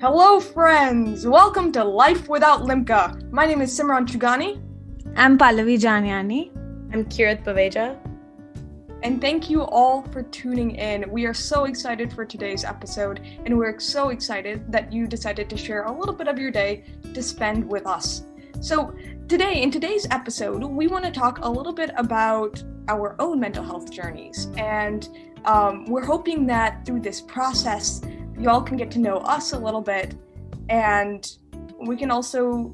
Hello, friends! Welcome to Life Without Limca. My name is Simran Chugani. I'm Pallavi Janiani. I'm Kirat Baveja. And thank you all for tuning in. We are so excited for today's episode, and we're so excited that you decided to share a little bit of your day to spend with us. So in today's episode, we want to talk a little bit about our own mental health journeys. And we're hoping that through this process, y'all can get to know us a little bit, and we can also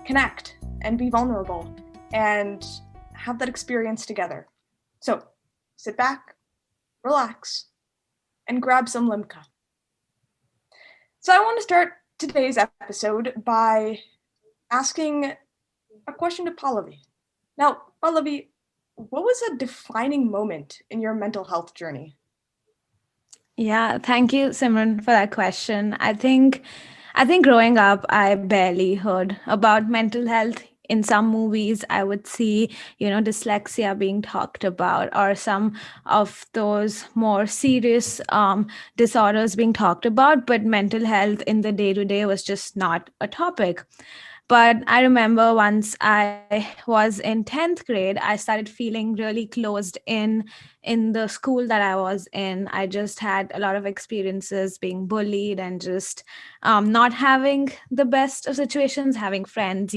connect and be vulnerable and have that experience together. So sit back, relax, and grab some Limca. So I want to start today's episode by asking a question to Pallavi. Now, Pallavi, what was a defining moment in your mental health journey? Yeah, thank you, Simran, for that question. I think growing up, I barely heard about mental health. In some movies, I would see, dyslexia being talked about, or some of those more serious disorders being talked about. But mental health in the day to day was just not a topic. But I remember once I was in 10th grade, I started feeling really closed in the school that I was in. I just had a lot of experiences being bullied and just not having the best of situations, having friends,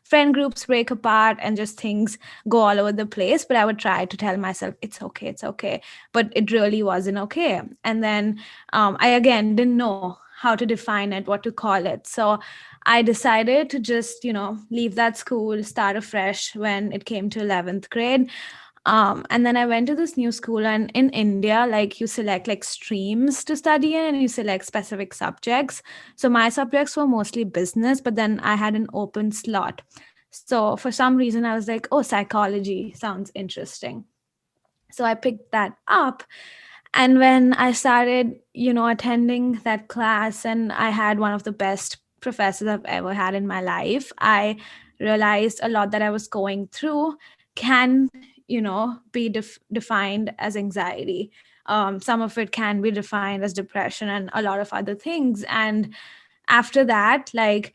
friend groups break apart and just things go all over the place. But I would try to tell myself, it's okay, it's okay. But it really wasn't okay. And then I again didn't know how to define it, what to call it. So I decided to just, leave that school, start afresh when it came to 11th grade. And then I went to this new school, and in India, like you select like streams to study in and you select specific subjects. So my subjects were mostly business, but then I had an open slot. So for some reason, I was like, oh, psychology sounds interesting. So I picked that up. And when I started, attending that class, and I had one of the best professors I've ever had in my life, I realized a lot that I was going through can, be defined as anxiety. Some of it can be defined as depression and a lot of other things. And after that, like,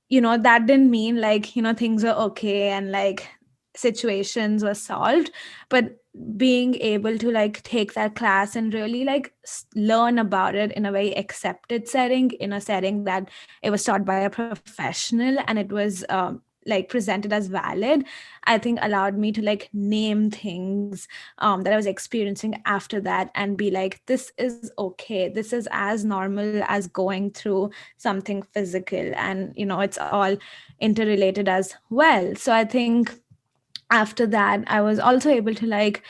that didn't mean like, things were okay and like situations were solved, but being able to like take that class and really like learn about it in a very accepted setting, in a setting that it was taught by a professional and it was like presented as valid, I think allowed me to like name things that I was experiencing after that and be like, this is okay, this is as normal as going through something physical, and it's all interrelated as well. So I think after that I was also able to like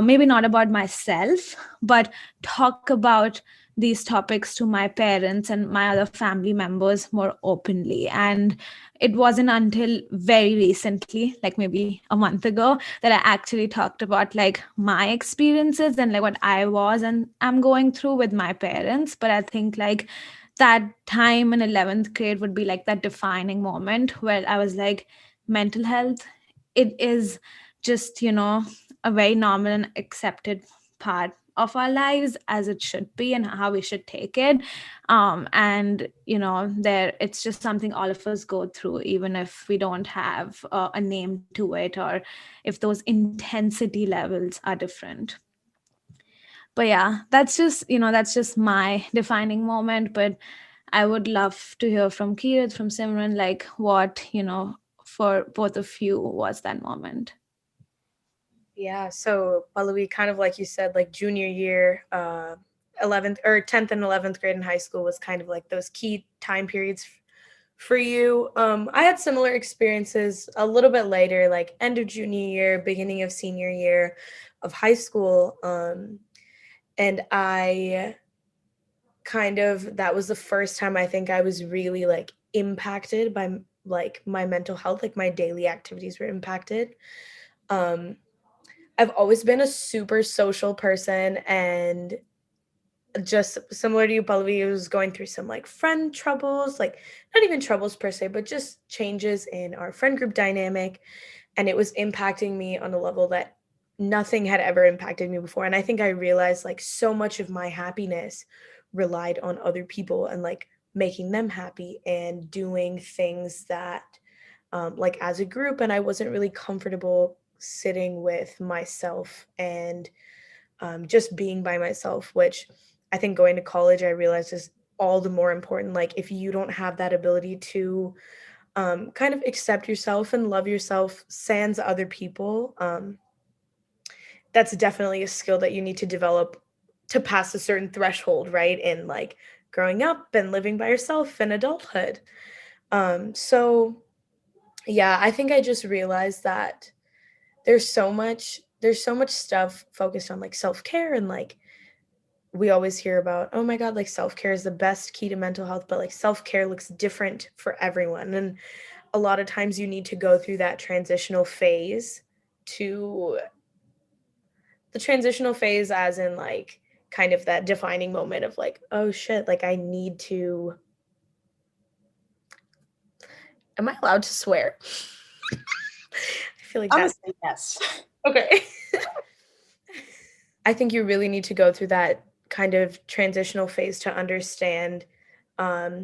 maybe not about myself, but talk about these topics to my parents and my other family members more openly. And it wasn't until very recently, like maybe a month ago, that I actually talked about like my experiences and like what I was and I'm going through with my parents. But I think like that time in 11th grade would be like that defining moment where I was like, mental health, it is just, a very normal and accepted part of our lives, as it should be, and how we should take it. And there, it's just something all of us go through, even if we don't have a name to it, or if those intensity levels are different. But yeah, that's just my defining moment. But I would love to hear from Kirat, from Simran, like what, for both of you was that moment. Yeah, so Pallavi, kind of like you said, like junior year, 11th or 10th and 11th grade in high school was kind of like those key time periods for you. I had similar experiences a little bit later, like end of junior year, beginning of senior year of high school. And I that was the first time I think I was really like impacted by like my mental health, like my daily activities were impacted. Um, I've always been a super social person, and just similar to you, Pallavi, I was going through some like friend troubles, like not even troubles per se, but just changes in our friend group dynamic. And it was impacting me on a level that nothing had ever impacted me before. And I think I realized like so much of my happiness relied on other people and like making them happy and doing things that like as a group, and I wasn't really comfortable sitting with myself and just being by myself, which I think going to college I realized is all the more important. Like if you don't have that ability to kind of accept yourself and love yourself sans other people, that's definitely a skill that you need to develop to pass a certain threshold, right? In like growing up and living by yourself in adulthood. So yeah, I think I just realized that there's so much stuff focused on like self-care, and like we always hear about, oh my God, like self-care is the best key to mental health, but like self-care looks different for everyone. And a lot of times you need to go through that to transitional phase, as in like kind of that defining moment of like, oh shit, like I need to, am I allowed to swear? I feel like that's Honestly, yes. okay. I think you really need to go through that kind of transitional phase to understand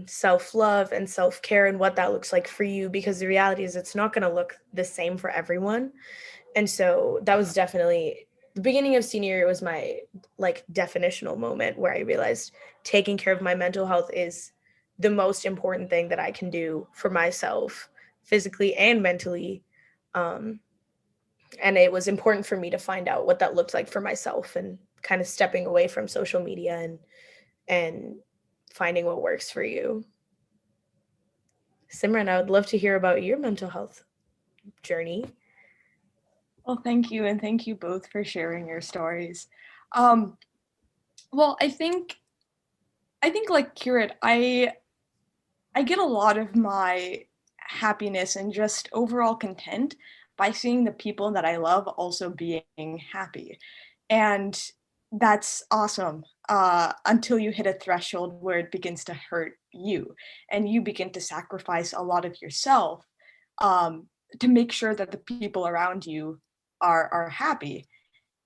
self-love and self-care and what that looks like for you, because the reality is it's not going to look the same for everyone. And so that was definitely the beginning of senior year, was my like definitional moment where I realized taking care of my mental health is the most important thing that I can do for myself, physically and mentally. Um, and it was important for me to find out what that looked like for myself, and kind of stepping away from social media and finding what works for you. Simran, I would love to hear about your mental health journey. Well, thank you, and thank you both for sharing your stories. Well, I think like Kirat, I get a lot of my happiness and just overall content by seeing the people that I love also being happy. And that's awesome, until you hit a threshold where it begins to hurt you and you begin to sacrifice a lot of yourself, um, to make sure that the people around you are happy.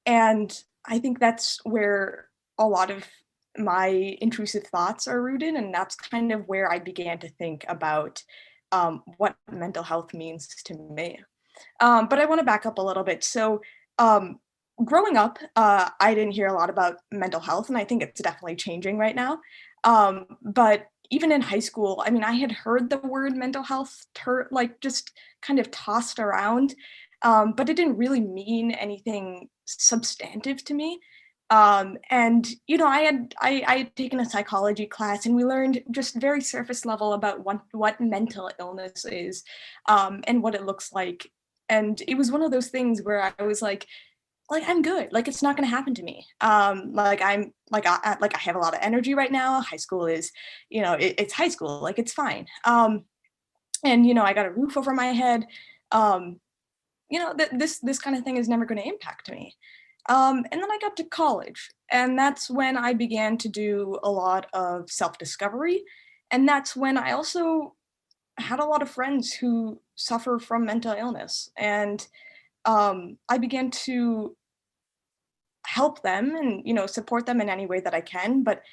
And I think that's where a lot of my intrusive thoughts are rooted, and that's kind of where I began to think about what mental health means to me. But I want to back up a little bit. So, um, growing up, I didn't hear a lot about mental health, and I think it's definitely changing right now. But even in high school, I mean, I had heard the word mental health like just kind of tossed around, but it didn't really mean anything substantive to me. And I had taken a psychology class, and we learned just very surface level about what mental illness is, and what it looks like. And it was one of those things where I was like I'm good, like it's not going to happen to me. Like I'm like I have a lot of energy right now. High school is, it's high school, like it's fine. And I got a roof over my head. um this kind of thing is never going to impact me. And then I got to college, and that's when I began to do a lot of self-discovery. And that's when I also had a lot of friends who suffer from mental illness. And I began to help them and support them in any way that I can. But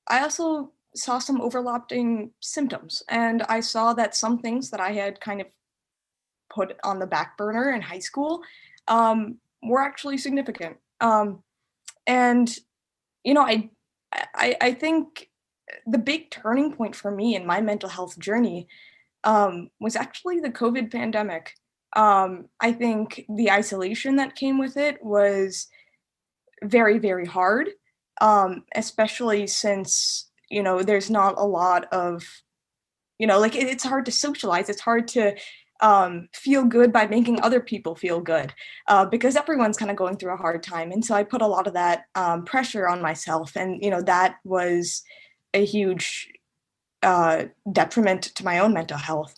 I also saw some overlapping symptoms, and I saw that some things that I had kind of put on the back burner in high school were actually significant. And I think the big turning point for me in my mental health journey was actually the COVID pandemic. I think the isolation that came with it was very, very hard, especially since, there's not a lot of, like it's hard to socialize. It's hard to feel good by making other people feel good, because everyone's kind of going through a hard time. And so I put a lot of that pressure on myself. And, that was a huge detriment to my own mental health.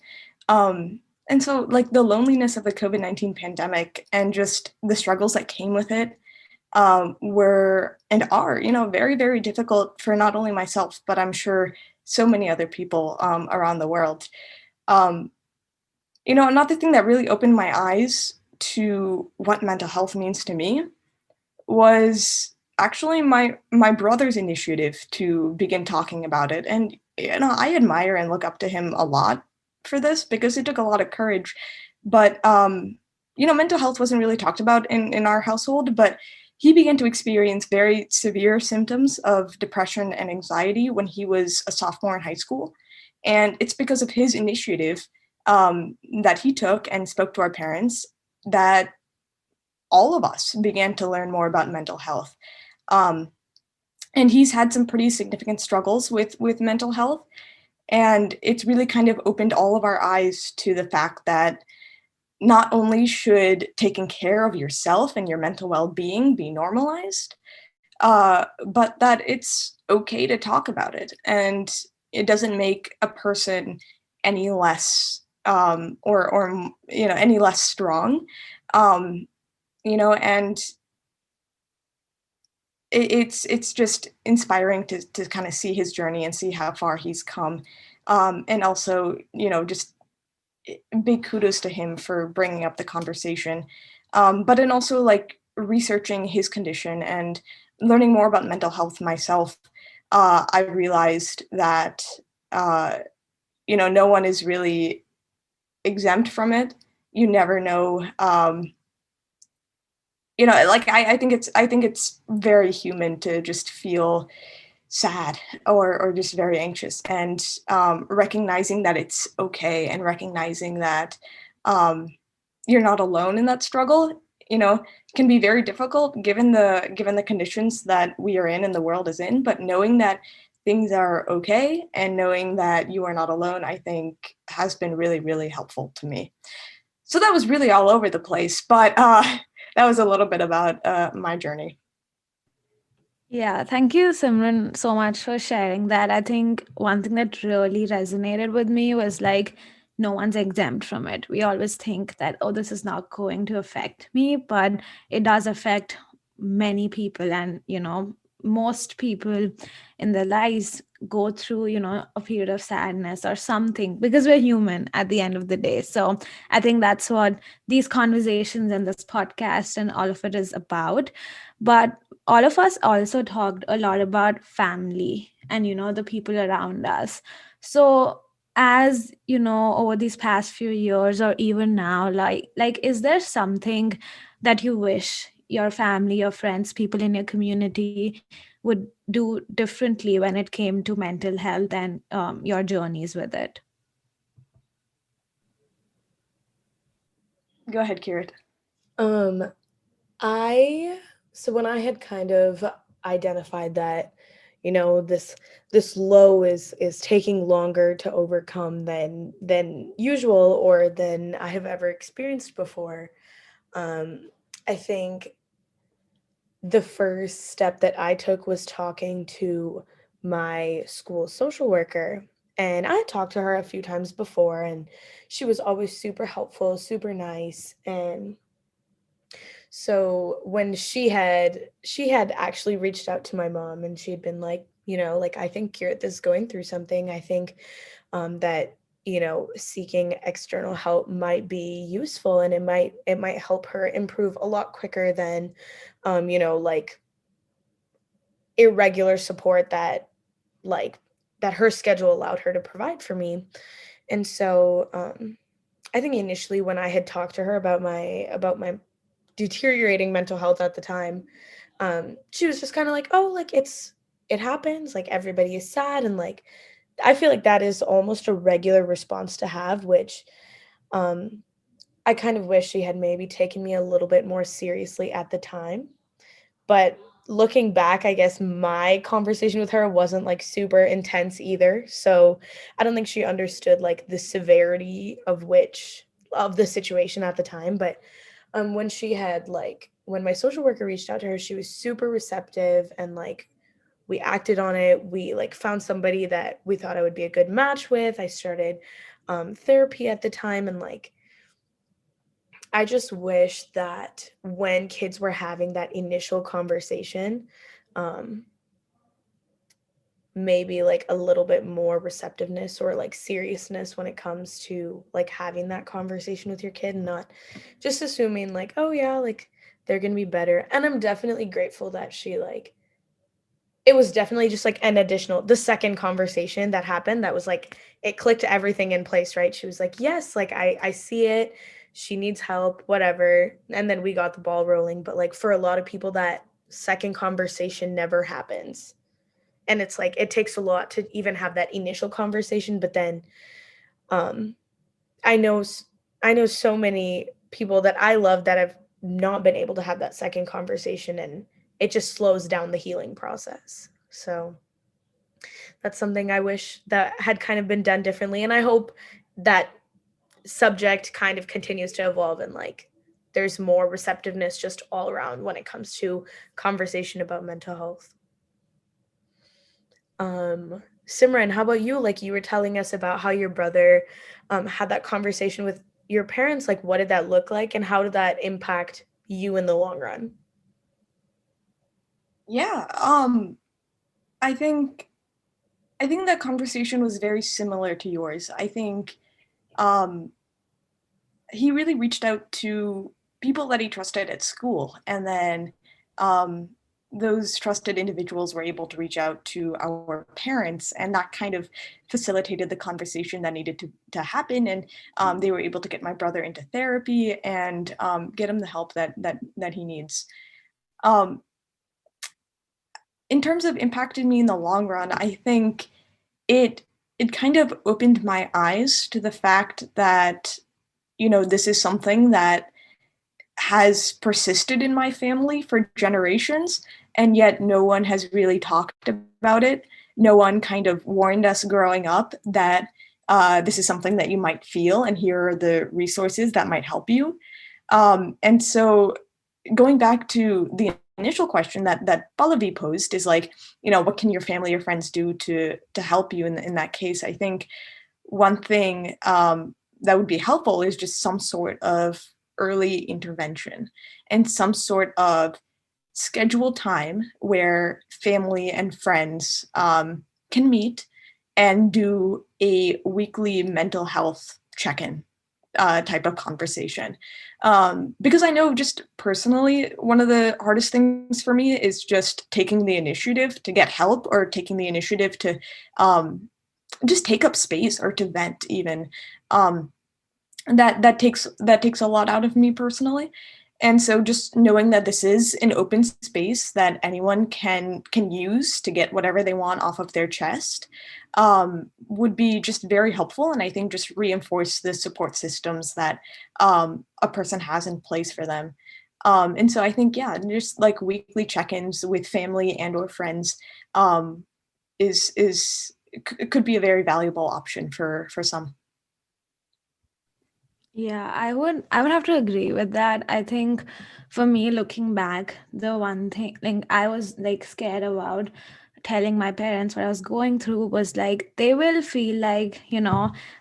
And so, like, the loneliness of the COVID-19 pandemic and just the struggles that came with it were and are, very, very difficult for not only myself, but I'm sure so many other people around the world. Um, Another thing that really opened my eyes to what mental health means to me was actually my brother's initiative to begin talking about it. And I admire and look up to him a lot for this because it took a lot of courage. But mental health wasn't really talked about in our household, but he began to experience very severe symptoms of depression and anxiety when he was a sophomore in high school. And it's because of his initiative that he took and spoke to our parents that all of us began to learn more about mental health. Um, and he's had some pretty significant struggles with mental health. And it's really kind of opened all of our eyes to the fact that not only should taking care of yourself and your mental well-being be normalized, but that it's okay to talk about it, and it doesn't make a person any less or any less strong, um, and it's just inspiring to kind of see his journey and see how far he's come, and also just big kudos to him for bringing up the conversation. But in also like researching his condition and learning more about mental health myself, I realized that no one is really exempt from it. You never know. Like I think it's very human to just feel sad or just very anxious, and recognizing that it's okay and recognizing that um, you're not alone in that struggle can be very difficult given the conditions that we are in and the world is in, but knowing that things are okay and knowing that you are not alone, I think has been really, really helpful to me. So that was really all over the place, but that was a little bit about my journey. Yeah, thank you, Simran, so much for sharing that. I think one thing that really resonated with me was like, no one's exempt from it. We always think that, oh, this is not going to affect me, but it does affect many people. And, most people in their lives go through, a period of sadness or something because we're human at the end of the day. So I think that's what these conversations and this podcast and all of it is about. But all of us also talked a lot about family and the people around us. So as over these past few years or even now, like is there something that you wish your family, your friends, people in your community would do differently when it came to mental health and your journeys with it? Go ahead, Kirat. Um, so when I had kind of identified that, this low is taking longer to overcome than usual or than I have ever experienced before, I think the first step that I took was talking to my school social worker. And I had talked to her a few times before, and she was always super helpful, super nice. And so when she had actually reached out to my mom, and she had been like, like, I think Kirat is going through something. I think that seeking external help might be useful, and it might help her improve a lot quicker than like irregular support like that her schedule allowed her to provide for me. And so I think initially when I had talked to her about my deteriorating mental health at the time, she was just kind of like, oh, like it happens, like everybody is sad, and like I feel like that is almost a regular response to have, which um I kind of wish she had maybe taken me a little bit more seriously at the time. But looking back, I guess my conversation with her wasn't like super intense either. So I don't think she understood like the severity of the situation at the time. But when my social worker reached out to her, she was super receptive, and like we acted on it. We like found somebody that we thought I would be a good match with. I started therapy at the time, and like I just wish that when kids were having that initial conversation, um, maybe like a little bit more receptiveness or like seriousness when it comes to like having that conversation with your kid, and not just assuming like, oh yeah, like they're going to be better. And I'm definitely grateful that she like, it was definitely just like the second conversation that happened that was like, it clicked everything in place, right? She was like, yes, like I see it. She needs help, whatever. And then we got the ball rolling. But like for a lot of people, that second conversation never happens. And it's like, it takes a lot to even have that initial conversation. But then um, I know, I know so many people that I love that have not been able to have that second conversation, and it just slows down the healing process. So that's something I wish that had kind of been done differently. And I hope that subject kind of continues to evolve, and like there's more receptiveness just all around when it comes to conversation about mental health. Simran, how about you? Like you were telling us about how your brother had that conversation with your parents. Like, what did that look like, and how did that impact you in the long run? Yeah, I think that conversation was very similar to yours. I think um, he really reached out to people that he trusted at school, and then um, those trusted individuals were able to reach out to our parents, and that kind of facilitated the conversation that needed to happen. And they were able to get my brother into therapy and get him the help that he needs. Um, in terms of impacting me in the long run, I think it it kind of opened my eyes to the fact that, this is something that has persisted in my family for generations, and yet no one has really talked about it. No one kind of warned us growing up that this is something that you might feel, and here are the resources that might help you. And so, going back to the initial question that Pallavi posed is like, what can your family or friends do to help you in that case? I think one thing that would be helpful is just some sort of early intervention and some sort of scheduled time where family and friends can meet and do a weekly mental health check-in type of conversation. Because I know just personally, one of the hardest things for me is just taking the initiative to get help, or taking the initiative to just take up space or to vent even. Um, that takes a lot out of me personally. And so just knowing that this is an open space that anyone can use to get whatever they want off of their chest would be just very helpful, and I think just reinforce the support systems that a person has in place for them. And so I think, yeah, just like weekly check-ins with family and or friends um, could be a very valuable option for some. Yeah, I would have to agree with that. I think for me, looking back, the one thing like I was like scared about telling my parents what I was going through was like they will feel like,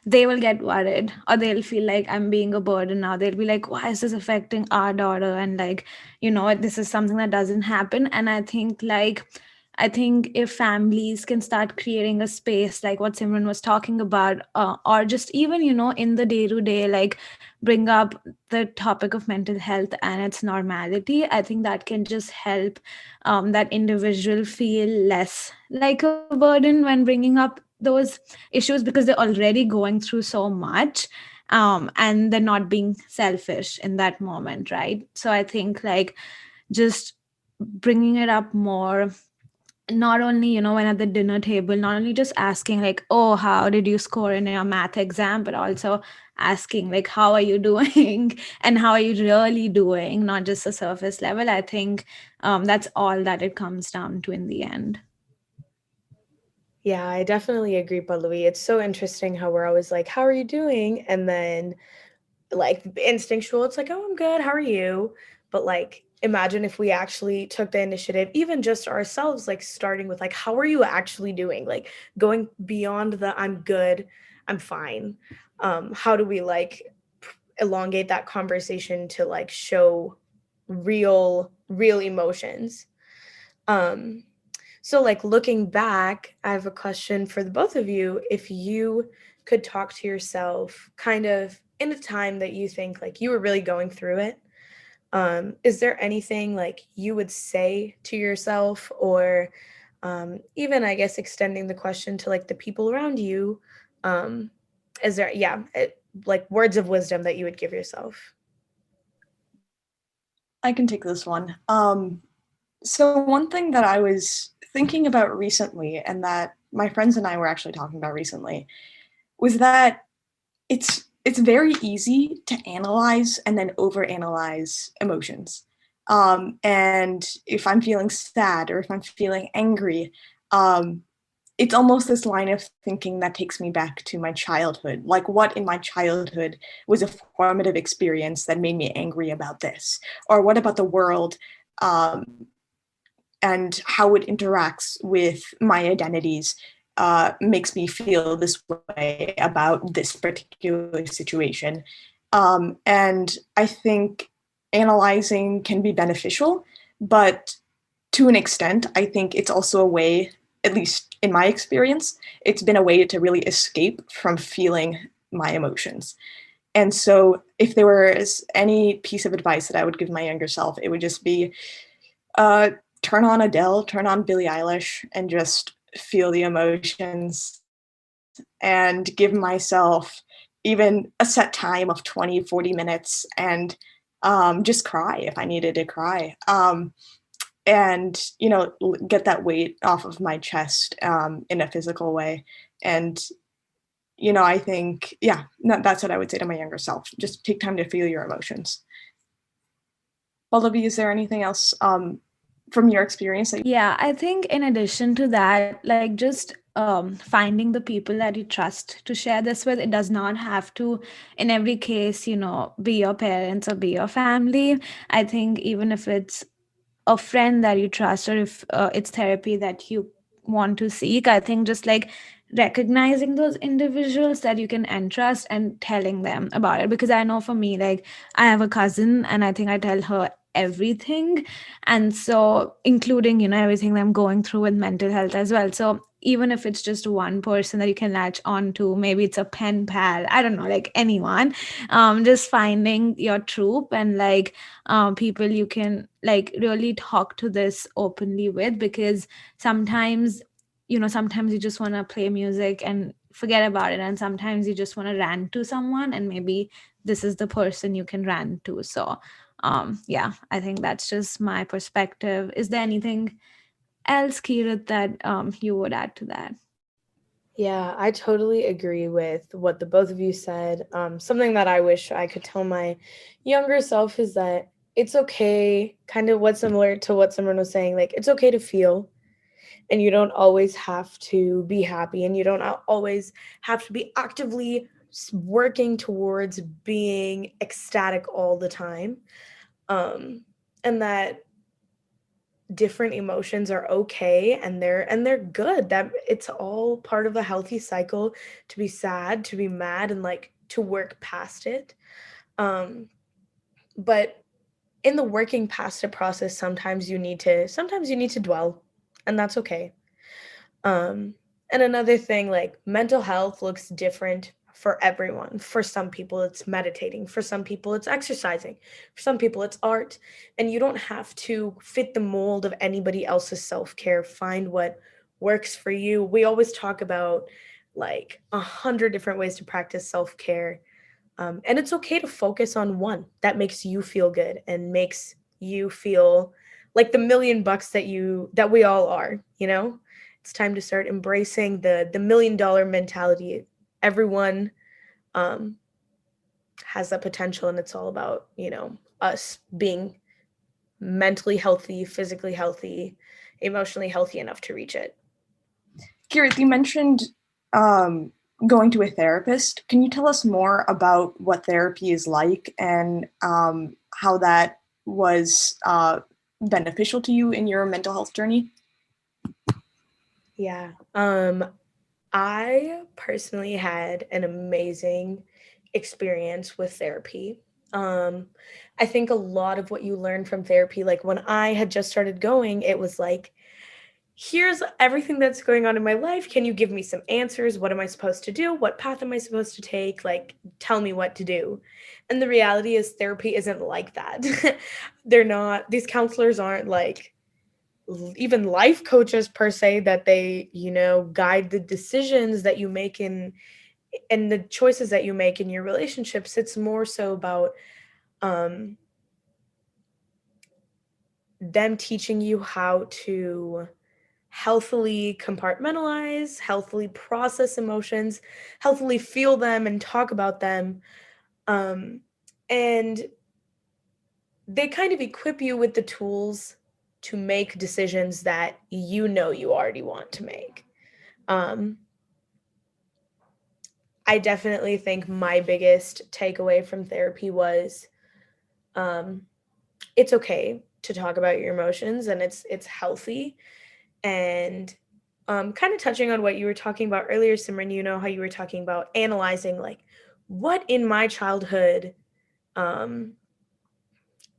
they will get worried, or they'll feel like I'm being a burden now. They'll be like, why is this affecting our daughter? And like, this is something that doesn't happen. And I think if families can start creating a space like what Simran was talking about, or just even, in the day to day, like bring up the topic of mental health and its normality, I think that can just help that individual feel less like a burden when bringing up those issues, because they're already going through so much. And they're not being selfish in that moment, right? So I think like just bringing it up more, not only when at the dinner table, not only just asking like, oh, how did you score in your math exam, but also asking like, how are you doing and how are you really doing, not just the surface level. I think that's all that it comes down to in the end. Yeah, I definitely agree, Pallavi. It's so interesting how we're always like, how are you doing? And then like instinctual, it's like, oh, I'm good. How are you? But like, imagine if we actually took the initiative, even just ourselves, like starting with like, how are you actually doing? Like going beyond the I'm good, I'm fine. How do we like elongate that conversation to like show real emotions? Um, so like looking back, I have a question for the both of you. If you could talk to yourself kind of in a time that you think like you were really going through it, Is there anything like you would say to yourself, or even I guess extending the question to like the people around you? Is there, like words of wisdom that you would give yourself? I can take this one. So one thing that I was thinking about recently, and that my friends and I were actually talking about recently, was that it's very easy to analyze and then overanalyze emotions. And if I'm feeling sad or if I'm feeling angry, um, it's almost this line of thinking that takes me back to my childhood. Like, what in my childhood was a formative experience that made me angry about this? Or what about the world and how it interacts with my identities makes me feel this way about this particular situation? And I think analyzing can be beneficial, but to an extent, I think it's also a way, at least in my experience, it's been a way to really escape from feeling my emotions. And so, if there was any piece of advice that I would give my younger self, it would just be uh, turn on Adele, turn on Billie Eilish, and just feel the emotions and give myself even a set time of 20, 40 minutes and just cry if I needed to cry. And get that weight off of my chest in a physical way. And I think, yeah, that's what I would say to my younger self. Just take time to feel your emotions. Pallavi, is there anything else from your experience that Yeah, I think in addition to that, like just finding the people that you trust to share this with, it does not have to, in every case, be your parents or be your family. I think even if it's a friend that you trust, or if it's therapy that you want to seek, I think just like recognizing those individuals that you can entrust and telling them about it. Because I know for me, like, I have a cousin and I think I tell her everything, and so including everything that I'm going through with mental health as well. So even if it's just one person that you can latch on to, maybe it's a pen pal, I don't know, like anyone, just finding your troop and like people you can like really talk to this openly with. Because sometimes sometimes you just want to play music and forget about it, and sometimes you just want to rant to someone, and maybe this is the person you can rant to. So yeah, I think that's just my perspective. Is there anything else, Kirat, that you would add to that? Yeah, I totally agree with what the both of you said. Something that I wish I could tell my younger self is that it's okay, kind of what's similar to what Simran was saying. Like, it's okay to feel, and you don't always have to be happy, and you don't always have to be actively working towards being ecstatic all the time. And that different emotions are okay, and they're good, that it's all part of a healthy cycle to be sad, to be mad, and like to work past it. um but in the working past it process, sometimes you need to dwell, and that's okay. um and another thing, like, mental health looks different for everyone. For some people it's meditating, for some people it's exercising, for some people it's art, and you don't have to fit the mold of anybody else's self-care. Find what works for you. We always talk about like 100 different ways to practice self-care, and it's okay to focus on one that makes you feel good and makes you feel like the $1,000,000 that we all are. It's time to start embracing the $1,000,000 mentality. Everyone um, has that potential, and it's all about us being mentally healthy, physically healthy, emotionally healthy enough to reach it. Kirat, you mentioned um, going to a therapist. Can you tell us more about what therapy is like and how that was beneficial to you in your mental health journey? Yeah. I personally had an amazing experience with therapy. Um, I think a lot of what you learn from therapy, like when I had just started going, it was like, here's everything that's going on in my life. Can you give me some answers? What am I supposed to do? What path am I supposed to take? Like, tell me what to do. And the reality is therapy isn't like that. These counselors aren't like even life coaches per se, that they, guide the decisions that you make and the choices that you make in your relationships. It's more so about them teaching you how to healthily compartmentalize, healthily process emotions, healthily feel them and talk about them. And they kind of equip you with the tools to make decisions that you already want to make. I definitely think my biggest takeaway from therapy was it's okay to talk about your emotions, and it's healthy. And kind of touching on what you were talking about earlier, Simran, how you were talking about analyzing like what in my childhood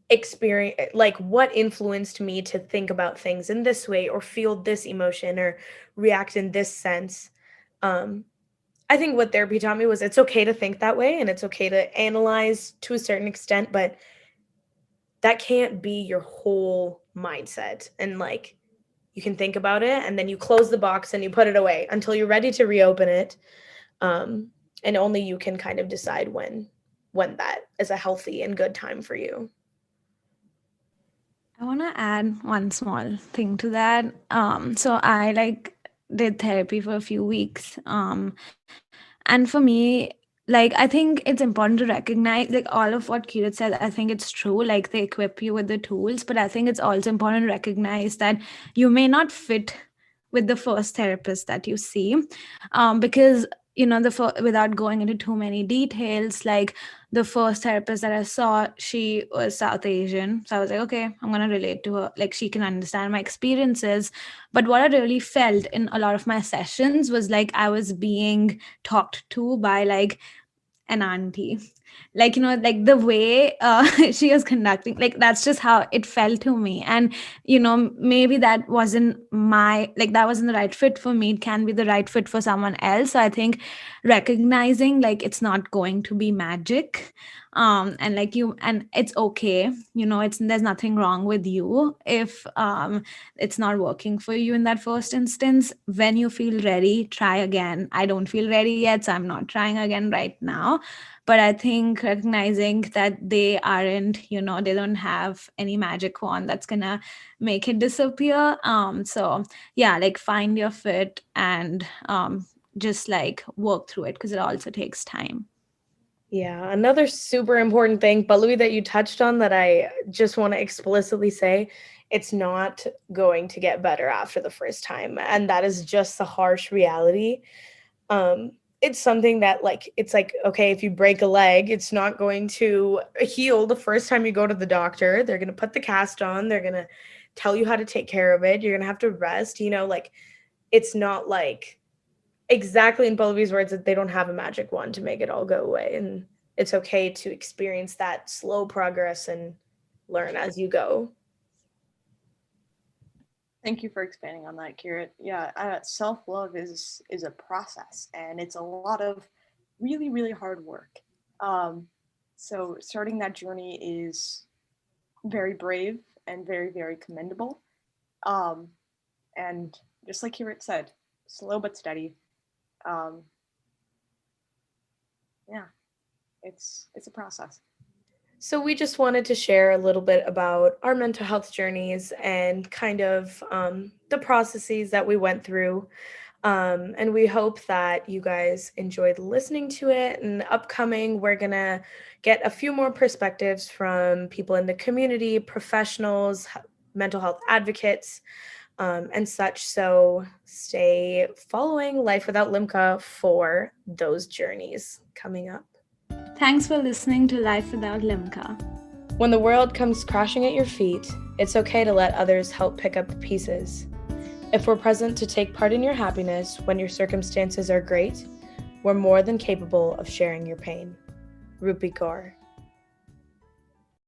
experience, like what influenced me to think about things in this way or feel this emotion or react in this sense. I think what therapy taught me was it's okay to think that way and it's okay to analyze to a certain extent, but that can't be your whole mindset. And like, you can think about it and then you close the box and you put it away until you're ready to reopen it. And only you can kind of decide when that is a healthy and good time for you. I want to add one small thing to that. So I did therapy for a few weeks. And for me, I think it's important to recognize all of what Kirat said. I think it's true. Like, they equip you with the tools, but I think it's also important to recognize that you may not fit with the first therapist that you see, because without going into too many details, like the first therapist that I saw, she was South Asian, so I was like, okay, I'm gonna relate to her, like she can understand my experiences. But what I really felt in a lot of my sessions was like I was being talked to by like an auntie, like the way she was conducting, like that's just how it felt to me. And maybe that wasn't the right fit for me. It can be the right fit for someone else. So I think recognizing like it's not going to be magic, and it's okay, there's nothing wrong with you if it's not working for you in that first instance. When you feel ready, try again. I don't feel ready yet, so I'm not trying again right now. But I think recognizing that they don't have any magic wand that's gonna make it disappear. So yeah, like find your fit and just like work through it, because it also takes time. Yeah, another super important thing, Pallavi, that you touched on that I just want to explicitly say, it's not going to get better after the first time. And that is just the harsh reality. It's something that it's like, okay, if you break a leg, it's not going to heal the first time you go to the doctor. They're going to put the cast on. They're going to tell you how to take care of it. You're going to have to rest, it's not like exactly in Pallavi's words that they don't have a magic wand to make it all go away. And it's okay to experience that slow progress and learn as you go. Thank you for expanding on that, Kirat. Yeah, self-love is a process, and it's a lot of really, really hard work. So starting that journey is very brave and very, very commendable. And just like Kirat said, slow but steady. Yeah, it's a process. So we just wanted to share a little bit about our mental health journeys and kind of the processes that we went through. And we hope that you guys enjoyed listening to it. And upcoming, we're going to get a few more perspectives from people in the community, professionals, mental health advocates, and such. So stay following Life Without Limca for those journeys coming up. Thanks for listening to Life Without Limca. When the world comes crashing at your feet, it's okay to let others help pick up the pieces. If we're present to take part in your happiness when your circumstances are great, we're more than capable of sharing your pain. Rupi Kaur.